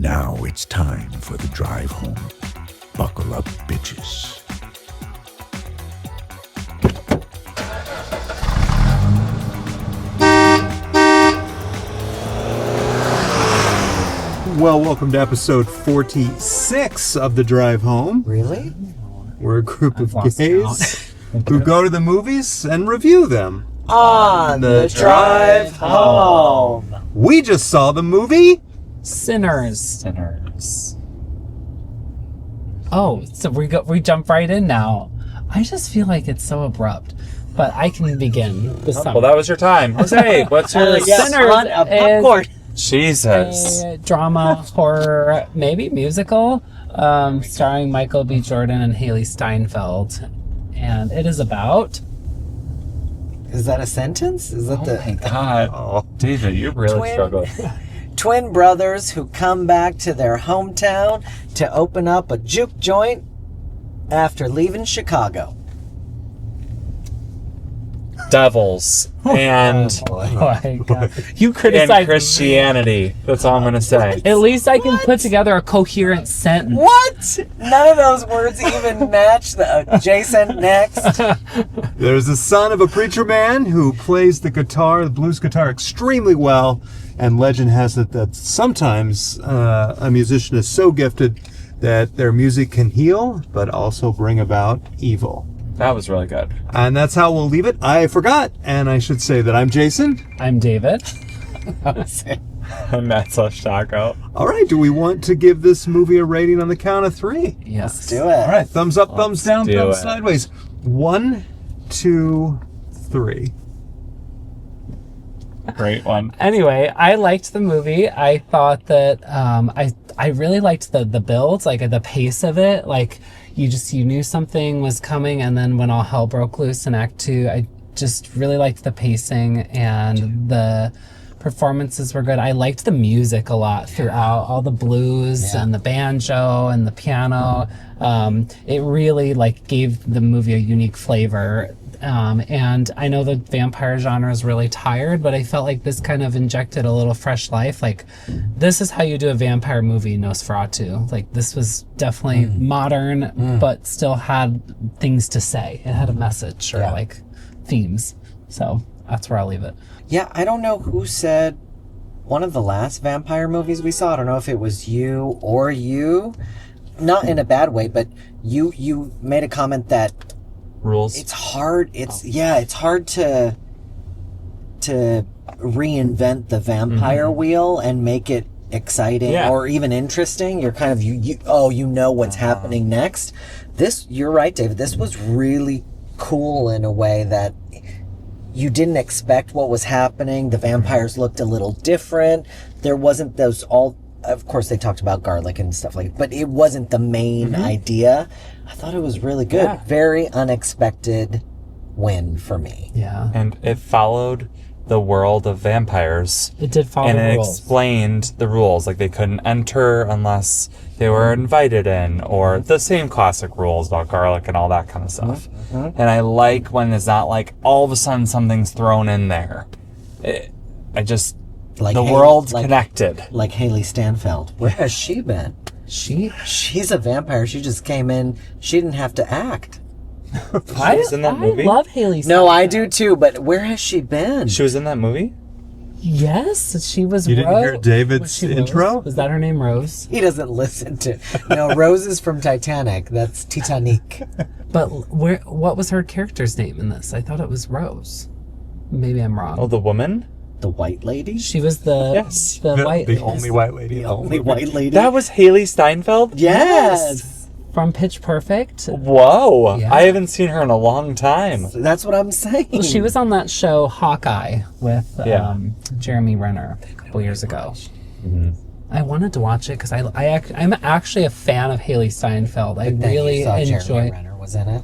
Now it's time for the drive home. Buckle up, bitches. Well, welcome to episode 46 of The Drive Home. Really? We're a group of gays who go to the movies and review them. On the drive home. We just saw the movie Sinners. Oh, so we jump right in now. I just feel like it's so abrupt, but I can begin this time. Well, that was your time. Jose, what's your... Sinners on a popcorn. Jesus. A drama, horror, maybe musical, starring Michael B. Jordan and Haley Steinfeld. And it is about... Is that a sentence? Is that Oh my God. David, you're really struggling. Twin brothers who come back to their hometown to open up a juke joint after leaving Chicago. Devils and Oh my God. You and criticize Christianity. That's all I'm going to say. At least I can put together a coherent sentence. What? None of those words even match the Jason next. There's the son of a preacher man who plays the blues guitar extremely well, and legend has it that sometimes a musician is so gifted that their music can heal, but also bring about evil. That was really good. And that's how we'll leave it. I forgot, and I should say that I'm Jason. I'm David. And that's Taco. All right, do we want to give this movie a rating on the count of 3? Yes. Do it. All right, thumbs up, thumbs down, do thumbs it. sideways. 1, 2, 3. Great one. Anyway, I liked the movie. I thought that I really liked the build, like the pace of it. Like you knew something was coming, and then when all hell broke loose in Act 2, I just really liked the pacing and the performances were good. I liked the music a lot throughout, all the blues and the banjo and the piano. It really gave the movie a unique flavor. And I know the vampire genre is really tired, but I felt like this kind of injected a little fresh life. Like, this is how you do a vampire movie, Nosferatu. Like, this was definitely modern, but still had things to say. It had a message or themes. So that's where I'll leave it. Yeah, I don't know who said one of the last vampire movies we saw. I don't know if it was you or you. Not in a bad way, but you made a comment that Rules. it's hard. It's hard to reinvent the vampire wheel and make it exciting or even interesting. You're kind of you know what's happening next. You're right, David. This was really cool in a way that you didn't expect what was happening. The vampires looked a little different. There wasn't those of course they talked about garlic and stuff but it wasn't the main idea. I thought it was really good. Yeah. Very unexpected win for me. Yeah. And it followed the world of vampires. It did follow And the it rules. explained the rules. Like, they couldn't enter unless they were invited in, or the same classic rules about garlic and all that kind of stuff. And I like when it's not like all of a sudden something's thrown in there. Like the Haley- world's like- connected. Like Haley Steinfeld. Where has she been? She's a vampire. She just came in. She didn't have to act. She was in that movie? I love Haley No, I Steinfeld. do too, but where has she been? She was in that movie? Yes, she was. You didn't Rose. hear David's Was she intro? Rose? Was that her name, Rose? He doesn't listen to... No, Rose is from Titanic. That's Titanic. But what was her character's name in this? I thought it was Rose. Maybe I'm wrong. Oh, the woman? The white lady? She was the Yes. white The only white lady. The only white lady? That was Haley Steinfeld? Yes! from Pitch Perfect. Whoa. Yeah. I haven't seen her in a long time. That's what I'm saying. Well, she was on that show Hawkeye with Yeah. Jeremy Renner a couple years ago. I wanted to watch it because I'm actually a fan of Haley Steinfeld. I Then you really saw Jeremy enjoy. Renner was in it.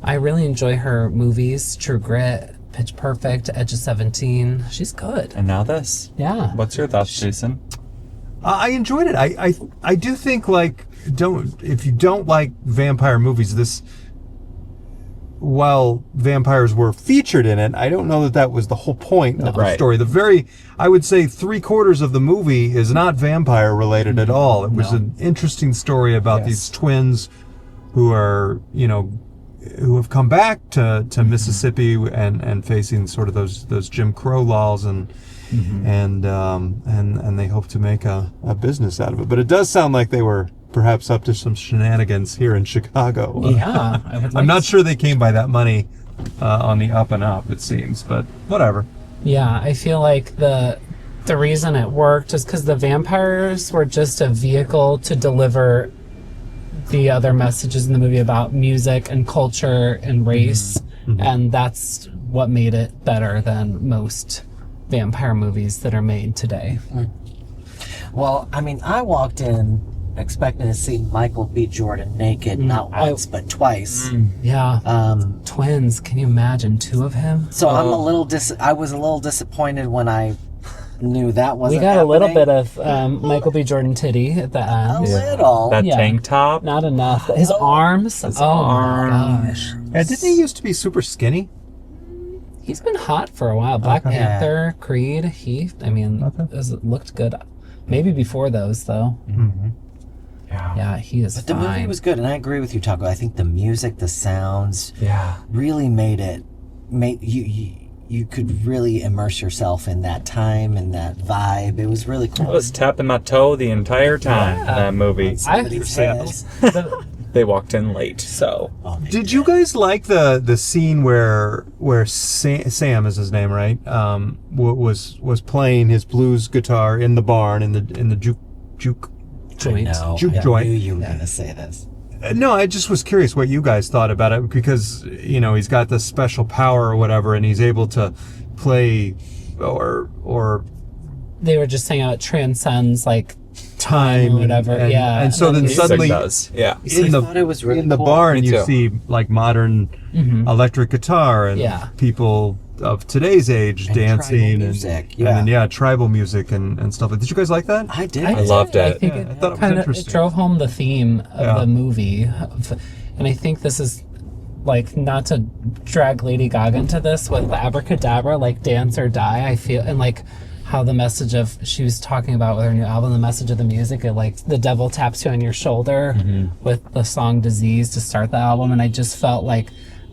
I really enjoy her movies. True Grit, Pitch Perfect, Edge of 17. She's good. And now this. Yeah. What's your thoughts, Jason? I enjoyed it. I do think if you don't like vampire movies, while vampires were featured in it, I don't know that that was the whole point of the Right. story. I would say 3/4 of the movie is not vampire related at all. It was an interesting story about these twins who are, who have come back to Mississippi and facing sort of those Jim Crow laws and they hope to make a business out of it. But it does sound like they were perhaps up to some shenanigans here in Chicago. Yeah, I would like I'm not sure they came by that money on the up and up, it seems, but whatever. Yeah, I feel like the reason it worked is because the vampires were just a vehicle to deliver the other messages in the movie about music and culture and race, and that's what made it better than most vampire movies that are made today. Well, I mean, I walked in expecting to see Michael B. Jordan naked, not once, but twice. Yeah. Twins, can you imagine 2 of him? So I'm I was a little disappointed when I knew that wasn't We got happening. a little bit of Michael B. Jordan titty at the A end. little. That Yeah. tank top. Not enough. His arms. My gosh. Yeah, didn't he used to be super skinny? He's been hot for a while. Black Okay. Panther, Creed. It looked good. Maybe before those though. Yeah, he is But the fine. movie was good, and I agree with you, Taco. I think the music, the sounds, Yeah. really made you could really immerse yourself in that time and that vibe. It was really I cool. was tapping my toe the entire time in that movie. Somebody said- They walked in late, so. Did you guys like the scene where Sam is his name, right? Was playing his blues guitar in the barn in the juke Joint. No, Juke I joint. knew you were going to say this. No, I just was curious what you guys thought about it because he's got this special power or whatever, and he's able to play or They were just saying how it transcends like time or whatever. and so then Music suddenly does. Yeah. in I thought it was really the cool. barn Me you too. see like modern electric guitar and Yeah. people of today's age And dancing tribal and music, and then tribal music and stuff. Did you guys like that? I did. I loved I it. think Yeah, I it thought it was kind of interesting. drove home the theme of Yeah. the movie, and I think this is like not to drag Lady Gaga into this with the Abracadabra, like dance or die. I feel and like how the message of she was talking about with her new album, the message of the music, it like the devil taps you on your shoulder with the song "Disease" to start the album, and I just felt like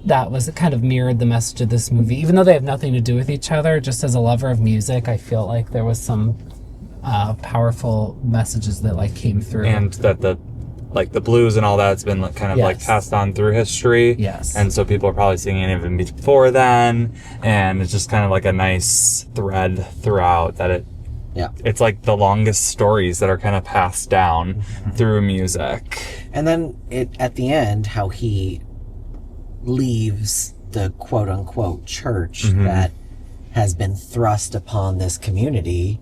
that was it kind of mirrored the message of this movie, even though they have nothing to do with each other. Just as a lover of music, I feel like there was some powerful messages that like came through. And that the blues and all that's been like, kind of like Yes. passed on through history. Yes. And so people are probably singing it even before then. And it's just kind of like a nice thread throughout that it's like the longest stories that are kind of passed down through music. And then at the end, how he leaves the quote unquote church that has been thrust upon this community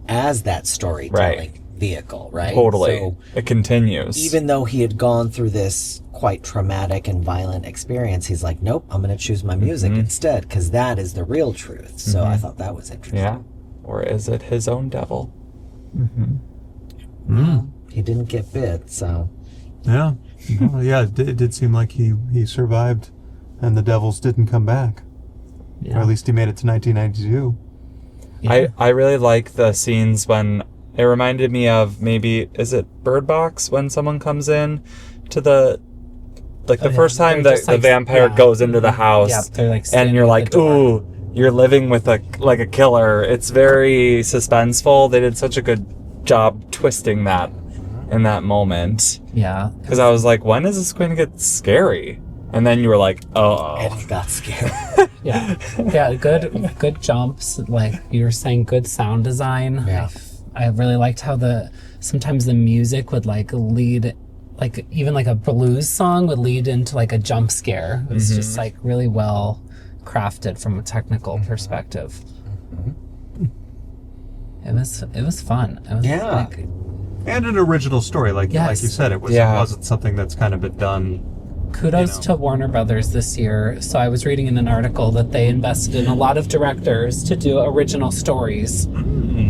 as that storytelling vehicle, right? Totally. So It continues. even though he had gone through this quite traumatic and violent experience, he's like, nope, I'm going to choose my music instead because that is the real truth. So I thought that was interesting. Yeah. Or is it his own devil? He didn't get bit, so. Yeah. Well, yeah, it did seem like he survived and the devils didn't come back. Or at least he made it to 1992. I really like the scenes when it reminded me of maybe, is it Bird Box, when someone comes in to the first time They're that just, the like, vampire goes into the house, Yeah, they're, like, and standing you're at like, the door. ooh, you're living with a killer. It's very suspenseful. They did such a good job twisting that in that moment, Yeah. because I was like, when is this going to get scary? And then you were like, And oh, he got scared. Yeah. Yeah. Good jumps. Like you were saying, good sound design. Yeah. I really liked how sometimes the music would like lead, like even like a blues song would lead into like a jump scare. It was just like really well crafted from a technical perspective. It was fun. It was Yeah. like, And an original story, like Yes. you said, it Yeah. wasn't something that's kind of been done. kudos to Warner Brothers this year. So I was reading in an article that they invested in a lot of directors to do original stories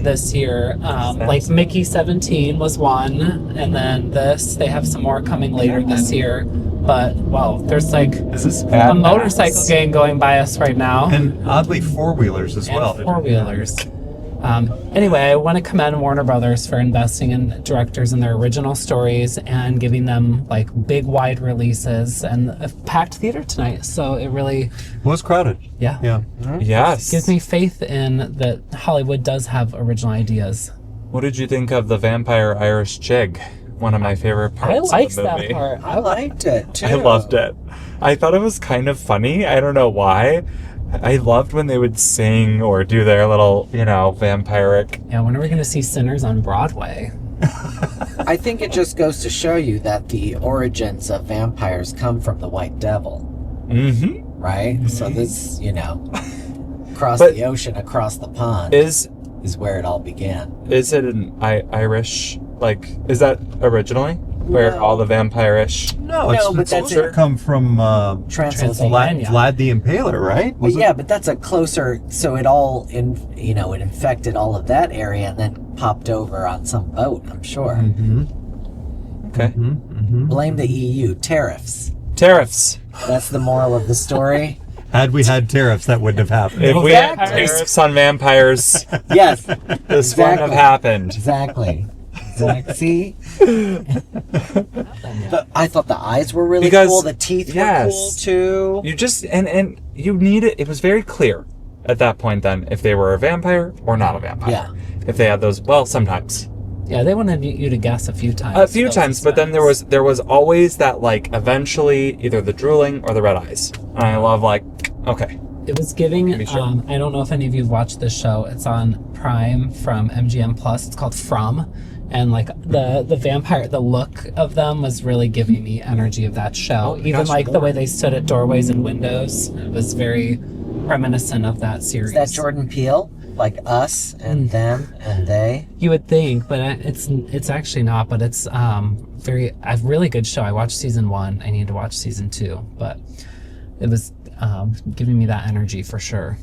this year. Like Mickey 17 was one, and then they have some more coming later this year. but well, there's like This is a Mad motorcycle Max. gang going by us right now. And oddly, four-wheelers as well. And four-wheelers. Anyway, I want to commend Warner Brothers for investing in directors in their original stories and giving them like big, wide releases and a packed theater tonight. So it really, Was crowded. yeah, Yeah. Yes. gives me faith in that Hollywood does have original ideas. What did you think of the Vampire Irish Jig? One of my favorite I parts liked of the that movie. part. I liked it too. I loved it. I thought it was kind of funny. I don't know why. I loved when they would sing or do their little, vampiric. Yeah, when are we going to see Sinners on Broadway? I think it just goes to show you that the origins of vampires come from the White Devil, Mm-hmm. right? So this, across But- the ocean, across the pond, Is where it all began. it an Irish, is that originally? Where No. all the vampirish... No, but it's that's also it. come from Transylvania. Vlad the Impaler, right? But yeah, but that's a closer. So it all, it infected all of that area and then popped over on some boat. I'm sure. Okay. Blame the EU tariffs. Tariffs. That's the moral of the story. Had we had tariffs, that wouldn't have happened. If we had Exactly. tariffs on vampires, Yes, this wouldn't have happened. exactly. See, I thought the eyes were really Because- cool. The teeth yes. were cool too. You just and you need it. It was very clear at that point then if they were a vampire or not a vampire. Yeah. If they had those, well, sometimes Yeah, they wanted you to guess a few times. a few those times, but then suspects. there was always that eventually either the drooling or the red eyes. And I love okay, It was giving. Be sure. I don't know if any of you've watched this show. It's on Prime from MGM Plus. It's called From, and the vampire, the look of them was really giving me energy of that show. Oh my Even gosh, like the more. way they stood at doorways and windows, it was very reminiscent of that series. Is that Jordan Peele? Like us and them and they? You would think, but it's actually not. But it's a really good show. I watched season 1. I need to watch season 2, but it was giving me that energy for sure.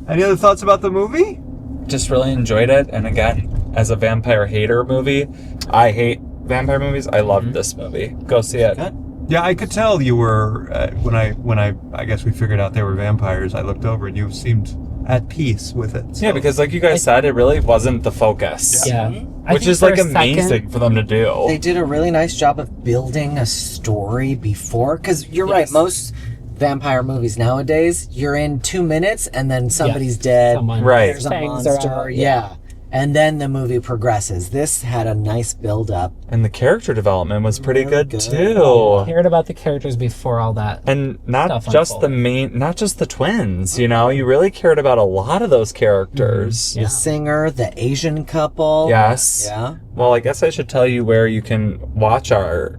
Any other thoughts about the movie? just really enjoyed it. And again, as a vampire hater movie, I hate vampire movies. I loved this movie. Go see it. Good. Yeah, I could tell you were when I guess we figured out they were vampires. I looked over and you seemed at peace with it. So. Yeah, because like you guys said, it really wasn't the focus. Yeah. I Which think is for like a second- amazing for them to do. They did a really nice job of building a story before, because you're right, Yes. most vampire movies nowadays, you're in 2 minutes and then somebody's dead. Someone- Right. There's a Fangs are monster. out, Yeah. And then the movie progresses. This had a nice build up. And the character development was pretty Really good, good. too. Cared about the characters before all that. And not Stuff just the unfolded. not just the twins, you know, you really cared about a lot of those characters. Yeah. The singer, the Asian couple. Yes. Yeah. Well, I guess I should tell you where you can watch our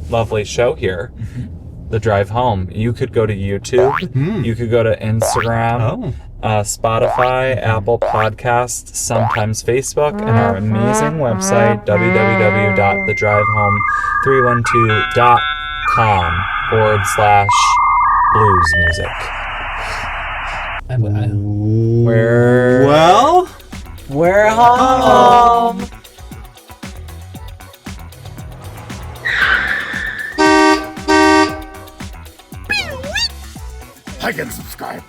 lovely show here, The Drive Home. You could go to YouTube. You could go to Instagram, Spotify, Apple Podcasts, sometimes Facebook, and our amazing website, www.thedrivehome312.com/blues music. Where Well, We're home. Like and subscribe.